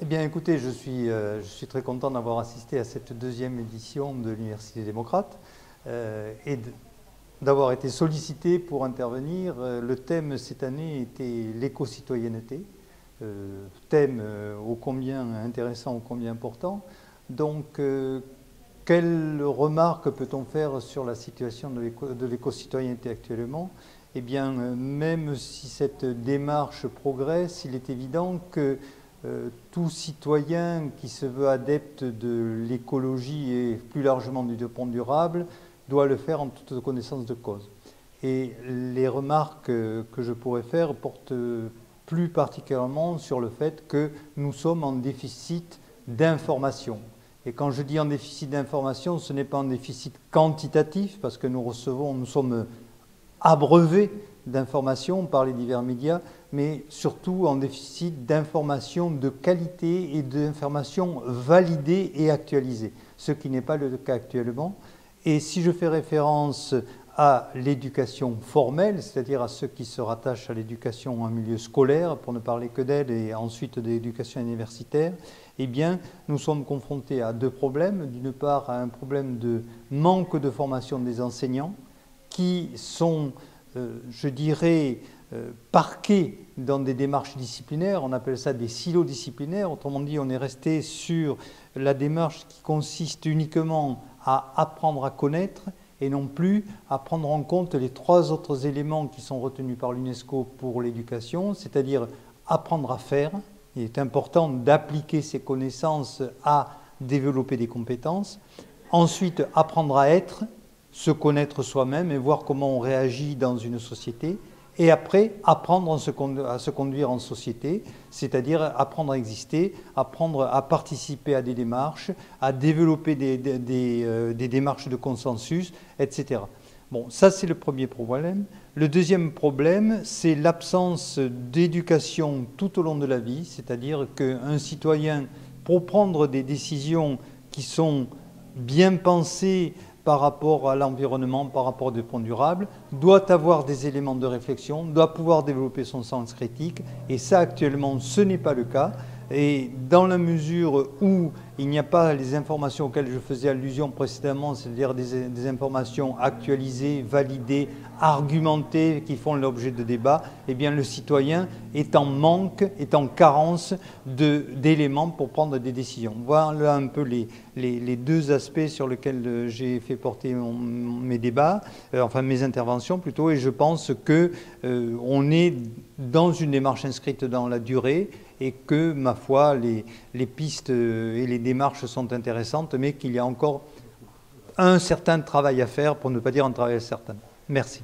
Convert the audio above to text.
Eh bien, écoutez, je suis très content d'avoir assisté à cette deuxième édition de l'Université démocrate et d'avoir été sollicité pour intervenir. Le thème cette année était l'éco-citoyenneté, thème ô combien intéressant, ô combien important. Donc, quelle remarque peut-on faire sur la situation de l'éco-citoyenneté actuellement? Eh bien, même si cette démarche progresse, il est évident que tout citoyen qui se veut adepte de l'écologie et plus largement du développement durable doit le faire en toute connaissance de cause. Et les remarques que je pourrais faire portent plus particulièrement sur le fait que nous sommes en déficit d'information. Et quand je dis en déficit d'information, ce n'est pas un déficit quantitatif, parce que nous sommes abreuvés d'informations par les divers médias, mais surtout en déficit d'informations de qualité et d'informations validées et actualisées, ce qui n'est pas le cas actuellement. Et si je fais référence à l'éducation formelle, c'est-à-dire à ceux qui se rattachent à l'éducation en milieu scolaire, pour ne parler que d'elle, et ensuite de l'éducation universitaire, eh bien, nous sommes confrontés à deux problèmes. D'une part, à un problème de manque de formation des enseignants, qui sont, je dirais, parqués dans des démarches disciplinaires. On appelle ça des silos disciplinaires. Autrement dit, on est resté sur la démarche qui consiste uniquement à apprendre à connaître et non plus à prendre en compte les trois autres éléments qui sont retenus par l'UNESCO pour l'éducation, c'est-à-dire apprendre à faire. Il est important d'appliquer ces connaissances à développer des compétences. Ensuite, apprendre à être, se connaître soi-même et voir comment on réagit dans une société. Et après, apprendre à se conduire en société, c'est-à-dire apprendre à exister, apprendre à participer à des démarches, à développer des démarches de consensus, etc. Bon, ça c'est le premier problème. Le deuxième problème, c'est l'absence d'éducation tout au long de la vie, c'est-à-dire qu'un citoyen, pour prendre des décisions qui sont bien pensées, par rapport à l'environnement, par rapport au développement durable, doit avoir des éléments de réflexion, doit pouvoir développer son sens critique, et ça actuellement ce n'est pas le cas. Et dans la mesure où il n'y a pas les informations auxquelles je faisais allusion précédemment, c'est-à-dire des informations actualisées, validées, argumentées, qui font l'objet de débats, eh bien le citoyen est en manque, est en carence d'éléments pour prendre des décisions. Voilà un peu les deux aspects sur lesquels j'ai fait porter mes débats, enfin mes interventions plutôt, et je pense qu'on est dans une démarche inscrite dans la durée, et que, ma foi, les pistes et les démarches sont intéressantes, mais qu'il y a encore un certain travail à faire, pour ne pas dire un travail certain. Merci.